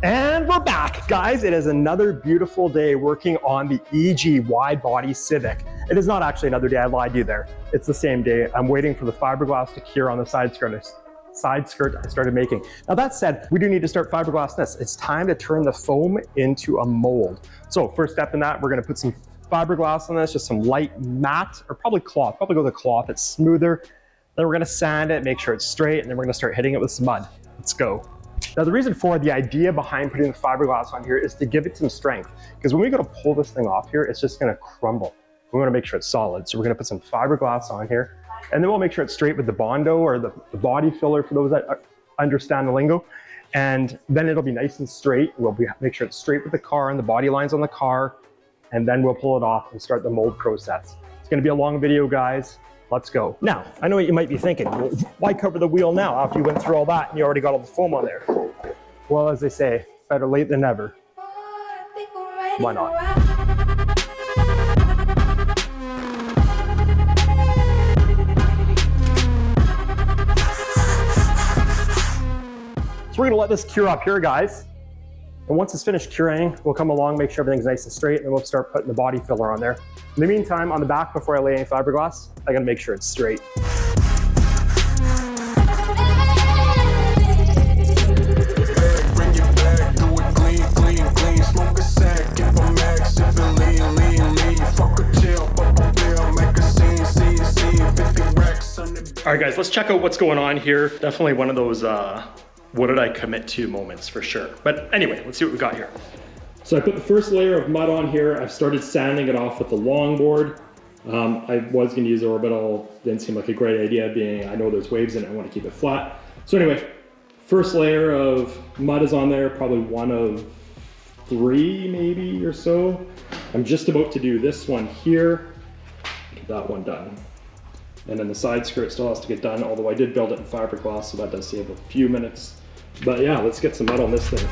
And we're back, guys. It is another beautiful day working on the Eg Widebody Civic. It is not actually another day, I lied to you there. It's the same day. I'm waiting for the fiberglass to cure on the side skirt I started making. Now that said, we do need to start fiberglassing this. It's time to turn the foam into a mold. So first step in that, we're gonna put some fiberglass on this, just some light matte, or probably cloth, probably go with cloth, it's smoother. Then we're gonna sand it, make sure it's straight, and then we're gonna start hitting it with some mud. Let's go. Now the reason for the idea behind putting the fiberglass on here is to give it some strength. Because when we go to pull this thing off here, it's just gonna crumble. We wanna make sure it's solid. So we're gonna put some fiberglass on here, and then we'll make sure it's straight with the Bondo or the body filler for those that understand the lingo. And then it'll be nice and straight. Make sure it's straight with the car and the body lines on the car, and then we'll pull it off and start the mold process. It's gonna be a long video, guys. Let's go. Now, I know what you might be thinking. Well, why cover the wheel now after you went through all that and you already got all the foam on there? Well, as they say, better late than never. Why not? So we're gonna let this cure up here, guys. And once it's finished curing, we'll come along, make sure everything's nice and straight, and then we'll start putting the body filler on there. In the meantime, on the back, before I lay any fiberglass, I gotta make sure it's straight. All right, guys, let's check out what's going on here. Definitely one of those, what did I commit to moments for sure. But anyway, let's see what we got here. So I put the first layer of mud on here. I've started sanding it off with the longboard. I was gonna use orbital, didn't seem like a great idea being, I know there's waves in it, I wanna keep it flat. So anyway, first layer of mud is on there, probably one of 3 maybe or so. I'm just about to do this one here, get that one done. And then the side skirt still has to get done, although I did build it in fiberglass, so that does save a few minutes. But yeah, let's get some mud on this thing.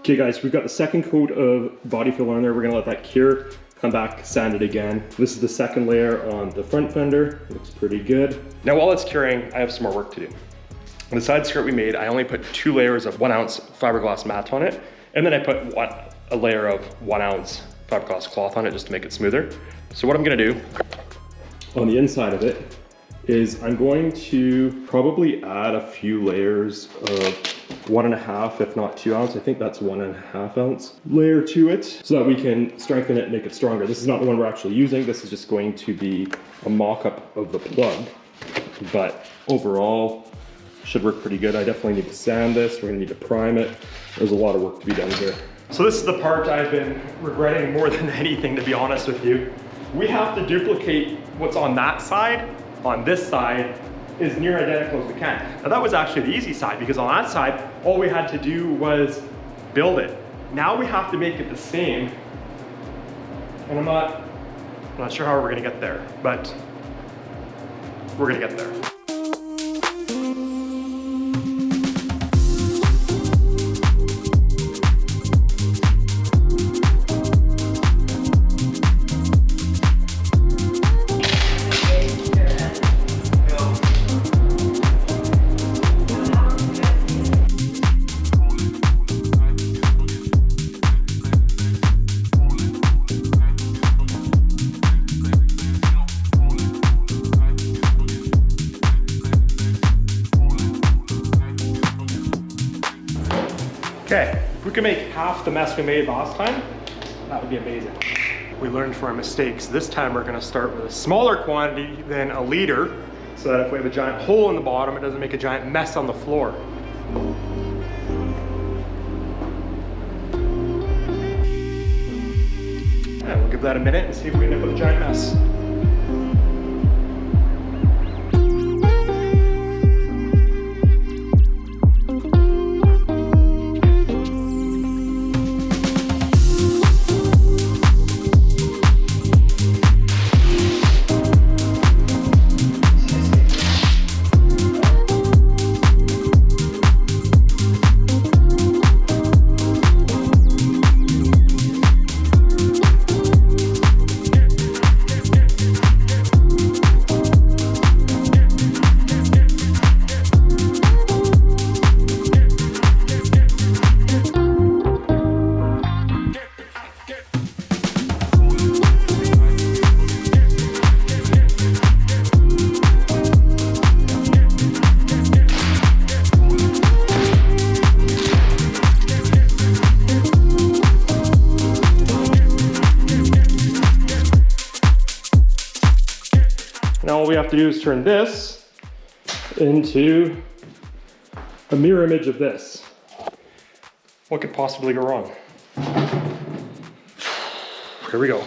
Okay guys, we've got the second coat of body filler on there. We're gonna let that cure, come back, sand it again. This is the second layer on the front fender. Looks pretty good. Now while it's curing, I have some more work to do. On the side skirt we made, I only put 2 layers of 1 ounce fiberglass mat on it, and then I put a layer of 1 ounce fiberglass cloth on it just to make it smoother. So what I'm gonna do on the inside of it is I'm going to probably add a few layers of 1.5, if not 2 ounce. I think that's 1.5 ounce layer to it so that we can strengthen it and make it stronger. This is not the one we're actually using. This is just going to be a mock-up of the plug. But overall, should work pretty good. I definitely need to sand this. We're gonna need to prime it. There's a lot of work to be done here. So this is the part I've been regretting more than anything, to be honest with you. We have to duplicate what's on that side. On this side is near identical as we can. Now that was actually the easy side because on that side, all we had to do was build it. Now we have to make it the same. And I'm not sure how we're gonna get there, but we're gonna get there. Okay, if we can make half the mess we made last time, that would be amazing. We learned from our mistakes. This time we're gonna start with a smaller quantity than a liter, so that if we have a giant hole in the bottom, it doesn't make a giant mess on the floor. And we'll give that a minute and see if we end up with a giant mess. we have to do is turn this into a mirror image of this. What could possibly go wrong? Here we go.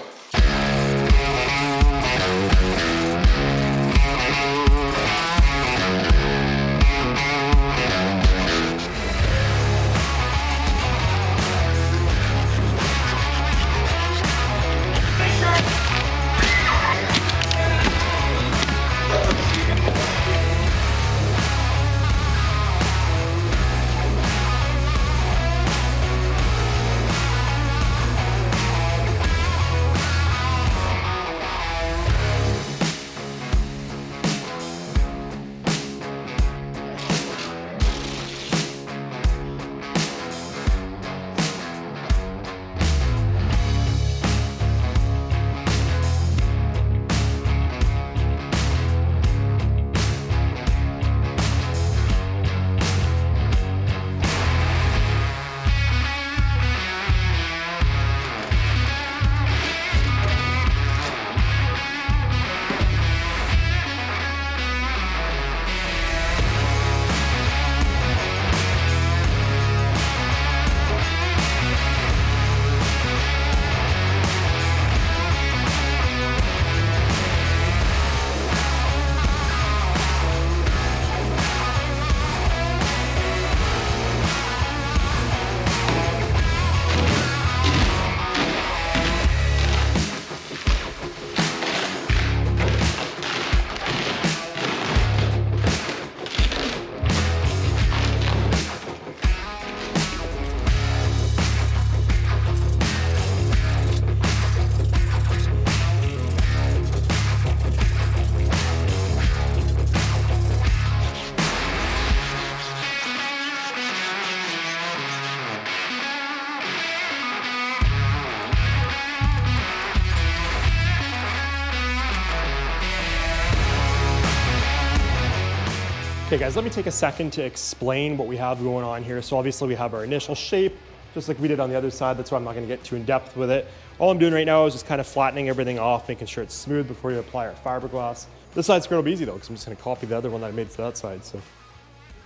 Okay guys, let me take a second to explain what we have going on here. So obviously we have our initial shape, just like we did on the other side. That's why I'm not gonna get too in depth with it. All I'm doing right now is just kind of flattening everything off, making sure it's smooth before you apply our fiberglass. This side's gonna be easy though, because I'm just gonna copy the other one that I made for that side. So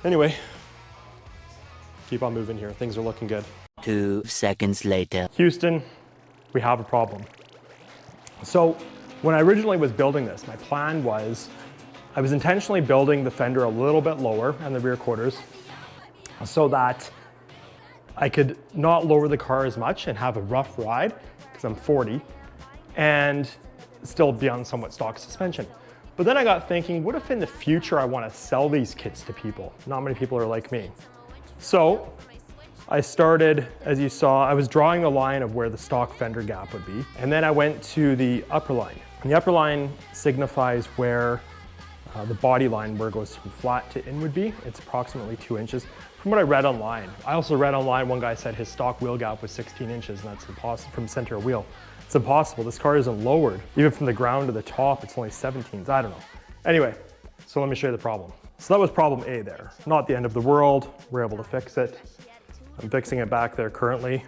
anyway, keep on moving here. Things are looking good. 2 seconds later. Houston, we have a problem. So when I originally was building this, my plan was I was intentionally building the fender a little bit lower and the rear quarters so that I could not lower the car as much and have a rough ride, because I'm 40, and still be on somewhat stock suspension. But then I got thinking, what if in the future I want to sell these kits to people? Not many people are like me. So I started, as you saw, I was drawing the line of where the stock fender gap would be. And then I went to the upper line. And the upper line signifies where the body line, where it goes from flat to in would be. It's approximately 2 inches. From what I read online, I also read online, one guy said his stock wheel gap was 16 inches, and that's impossible from center of wheel. It's impossible. This car isn't lowered. Even from the ground to the top, it's only 17s. I don't know. Anyway, so let me show you the problem. So that was problem A there. Not the end of the world. We're able to fix it. I'm fixing it back there currently.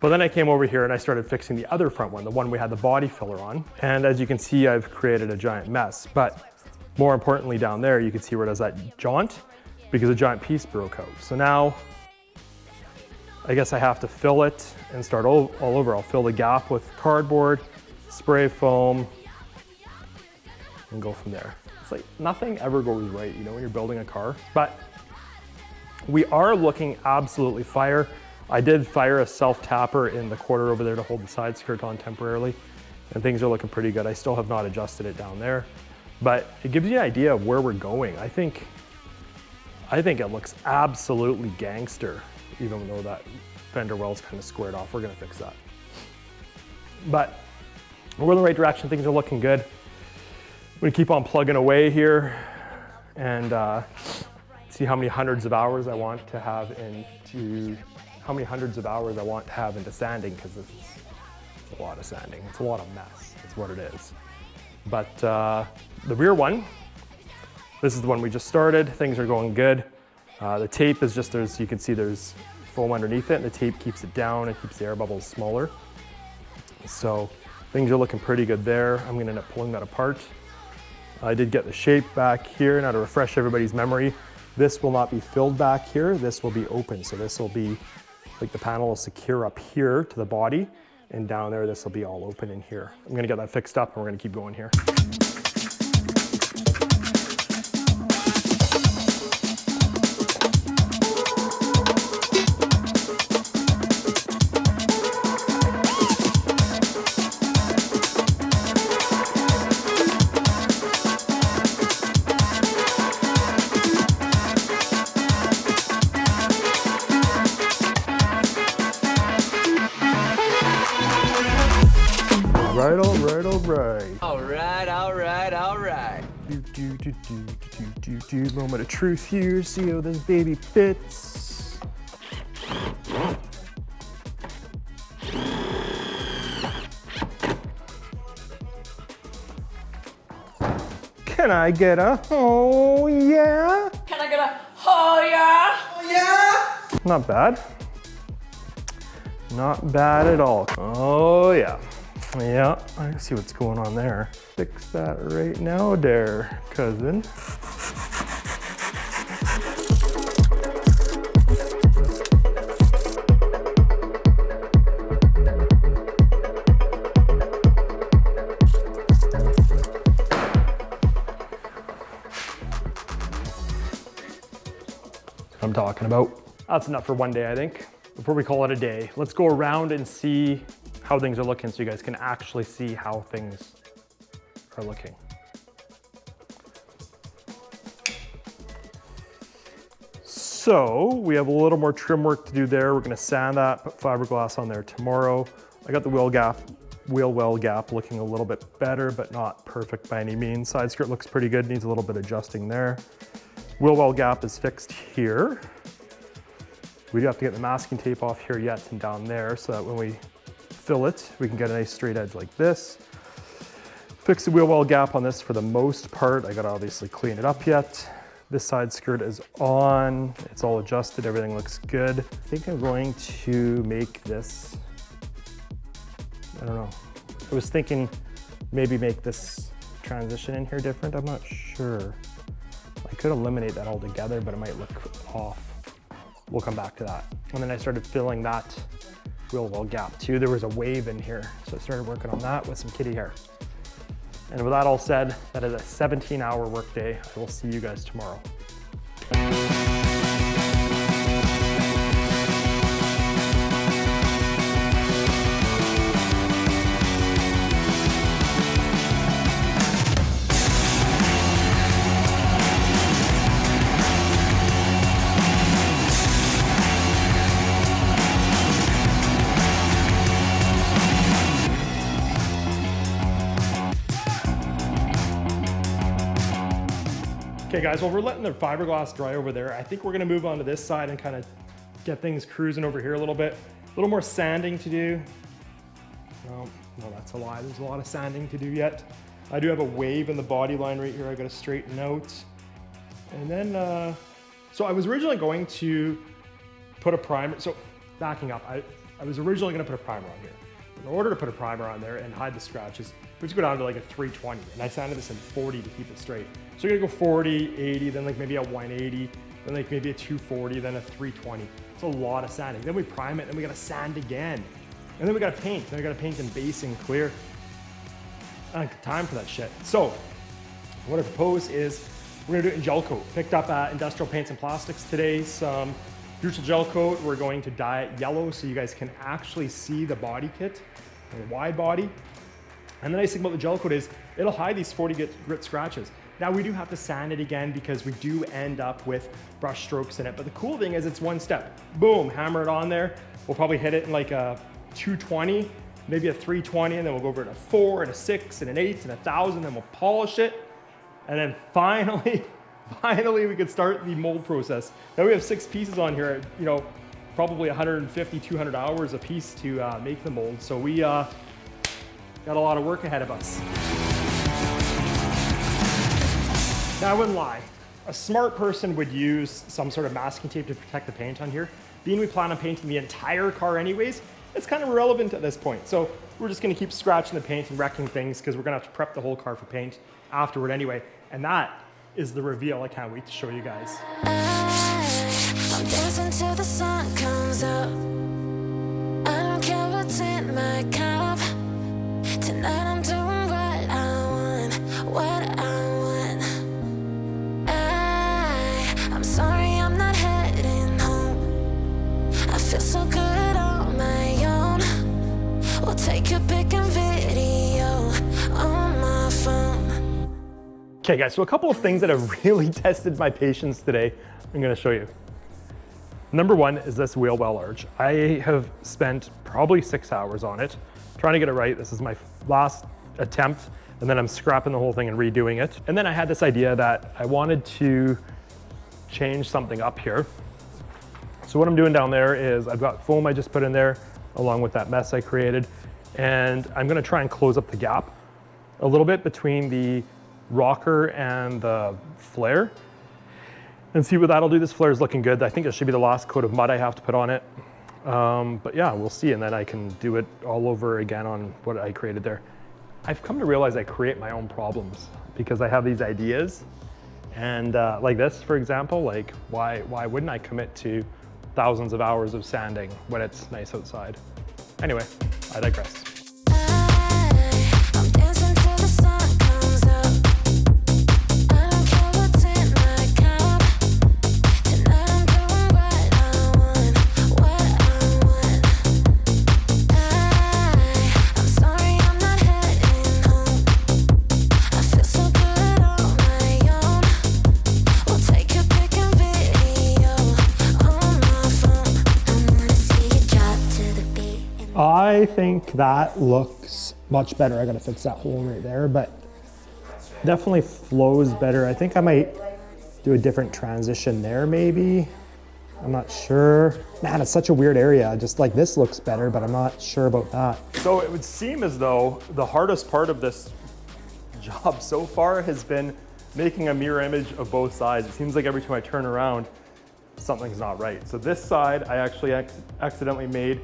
But then I came over here and I started fixing the other front one, the one we had the body filler on. And as you can see, I've created a giant mess. But more importantly down there, you can see where it has that jaunt, because a giant piece broke out. So now, I guess I have to fill it and start all over. I'll fill the gap with cardboard, spray foam, and go from there. It's like nothing ever goes right, you know, when you're building a car. But we are looking absolutely fire. I did fire a self-tapper in the quarter over there to hold the side skirt on temporarily, and things are looking pretty good. I still have not adjusted it down there, but it gives you an idea of where we're going. I think it looks absolutely gangster, even though that fender well's kind of squared off. We're gonna fix that. But we're in the right direction. Things are looking good. I'm gonna keep on plugging away here and see how many hundreds of hours I want to have into sanding, because this is a lot of sanding. It's a lot of mess. It's what it is. But the rear one, this is the one we just started. Things are going good. The tape is just, you can see there's foam underneath it, and the tape keeps it down and keeps the air bubbles smaller. So things are looking pretty good there. I'm gonna end up pulling that apart I did get the shape back here. Now to refresh everybody's memory, this will not be filled back here. This will be open. So this will be like the panel will secure up here to the body, and down there, this will be all open in here. I'm gonna get that fixed up and we're gonna keep going here. Alright. Moment of truth here. See how this baby fits. Can I get a oh yeah? Can I get a oh yeah? Oh yeah? Not bad. Not bad at all. Oh yeah. Yeah, I can see what's going on there. Fix that right now there, cousin. I'm talking about. That's enough for one day, I think. Before we call it a day, let's go around and see how things are looking so you guys can actually see how things are looking. So we have a little more trim work to do there. We're gonna sand that, put fiberglass on there tomorrow. I got the wheel well gap looking a little bit better, but not perfect by any means. Side skirt looks pretty good, needs a little bit of adjusting there. Wheel well gap is fixed here. We do have to get the masking tape off here yet and down there so that when we fill it, we can get a nice straight edge like this. Fix the wheel well gap on this for the most part. I gotta obviously clean it up yet. This side skirt is on, it's all adjusted, everything looks good. I think I'm going to make this, I don't know. I was thinking maybe make this transition in here different, I'm not sure. I could eliminate that altogether, but it might look off. We'll come back to that. And then I started filling that wheel well gap too. There was a wave in here, so I started working on that with some kitty hair. And with that all said, that is a 17-hour workday. I will see you guys tomorrow. Okay guys, well we're letting the fiberglass dry over there. I think we're gonna move on to this side and kind of get things cruising over here a little bit. A little more sanding to do. No, that's a lie. There's a lot of sanding to do yet. I do have a wave in the body line right here I gotta straighten out. And then, so I was originally going to put a primer. So backing up, I was originally gonna put a primer on here. In order to put a primer on there and hide the scratches, we just go down to like a 320, and I sanded this in 40 to keep it straight. So you're gonna go 40, 80, then like maybe a 180, then like maybe a 240, then a 320. It's a lot of sanding. Then we prime it, and we gotta sand again. And then we gotta paint. Then we gotta paint in base and clear. I don't have time for that shit. So what I propose is we're gonna do it in gel coat. Picked up Industrial Paints and Plastics today, some neutral gel coat. We're going to dye it yellow so you guys can actually see the body kit, the wide body. And the nice thing about the gel coat is it'll hide these 40 grit scratches. Now we do have to sand it again because we do end up with brush strokes in it. But the cool thing is it's one step. Boom, hammer it on there. We'll probably hit it in like a 220, maybe a 320, and then we'll go over to a 4 and a 6 and an 8 and 1,000, then we'll polish it. And then finally we could start the mold process. Now we have 6 pieces on here, you know, probably 150, 200 hours a piece to make the mold. So we got a lot of work ahead of us. Now I wouldn't lie, a smart person would use some sort of masking tape to protect the paint on here. Being we plan on painting the entire car anyways, it's kind of irrelevant at this point. So we're just gonna keep scratching the paint and wrecking things because we're gonna have to prep the whole car for paint afterward anyway. And that is the reveal I can't wait to show you guys. I'm dancing till the sun comes up. I don't care what's in my cup. Tonight I'm doing what I want, what I want. I'm sorry I'm not heading home. I feel so good on my own. We'll take a pic and video on my phone. Okay guys, so a couple of things that have really tested my patience today, I'm gonna show you. Number one is this wheel well arch. I have spent probably 6 hours on it, trying to get it right. This is my last attempt, and then I'm scrapping the whole thing and redoing it. And then I had this idea that I wanted to change something up here. So what I'm doing down there is I've got foam I just put in there, along with that mess I created, and I'm gonna try and close up the gap a little bit between the rocker and the flare and see what that'll do. This flare is looking good. I think it should be the last coat of mud I have to put on it. But yeah, we'll see. And then I can do it all over again on what I created there. I've come to realize I create my own problems because I have these ideas. And like this, for example, like why wouldn't I commit to thousands of hours of sanding when it's nice outside? Anyway, I digress. I'm dancing till the sun comes up. I don't care what's in my cup. Tonight I'm doing what I want, what I want. I'm sorry I'm not heading home. I feel so good on my own. We'll take a pic and video on my phone. I wanna see you drop to the beat. I think that looks much better. I gotta fix that hole right there, but definitely flows better. I think I might do a different transition there maybe. I'm not sure. Man, it's such a weird area. Just like this looks better, but I'm not sure about that. So it would seem as though the hardest part of this job so far has been making a mirror image of both sides. It seems like every time I turn around, something's not right. So this side, I actually accidentally made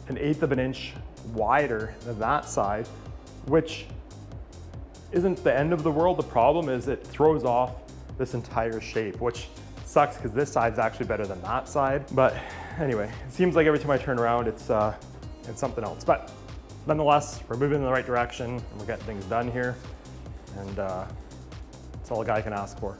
1/8 of an inch wider than that side, which isn't the end of the world. The problem is it throws off this entire shape, which sucks because this side's actually better than that side. But anyway, it seems like every time I turn around, it's something else. But nonetheless, we're moving in the right direction and we're getting things done here. And that's all a guy can ask for.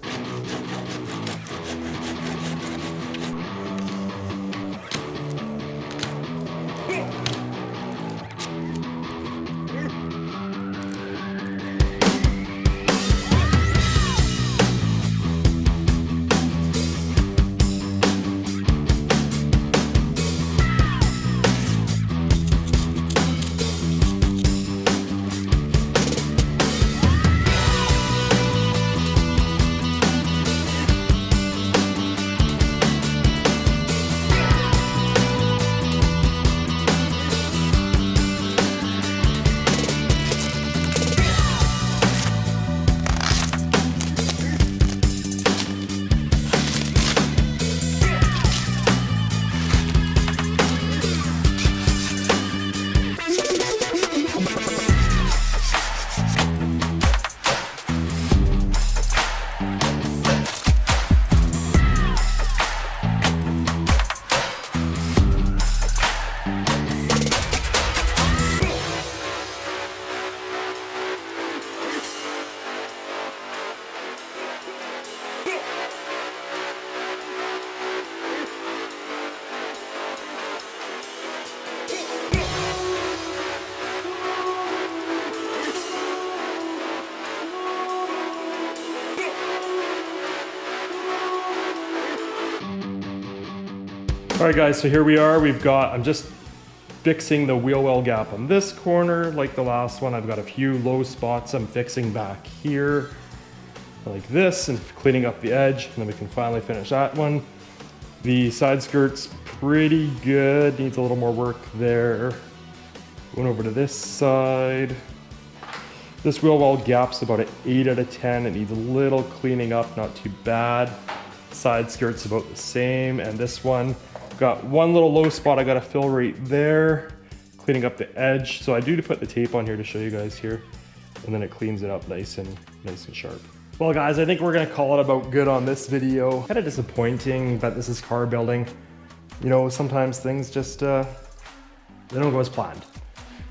All right guys, so here we are. I'm just fixing the wheel well gap on this corner like the last one. I've got a few low spots I'm fixing back here like this and cleaning up the edge, and then we can finally finish that one. The side skirt's pretty good, needs a little more work there. Going over to this side. This wheel well gap's about an 8 out of 10. It needs a little cleaning up, not too bad. Side skirt's about the same, and this one got one little low spot I gotta fill right there, cleaning up the edge. So I do put the tape on here to show you guys here, and then it cleans it up nice and sharp. Well guys, I think we're gonna call it about good on this video. Kind of disappointing, but this is car building. You know, sometimes things just, they don't go as planned.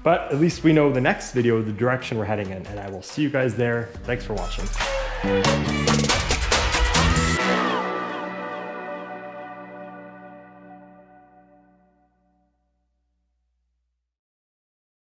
But at least we know the next video, the direction we're heading in, and I will see you guys there. Thanks for watching.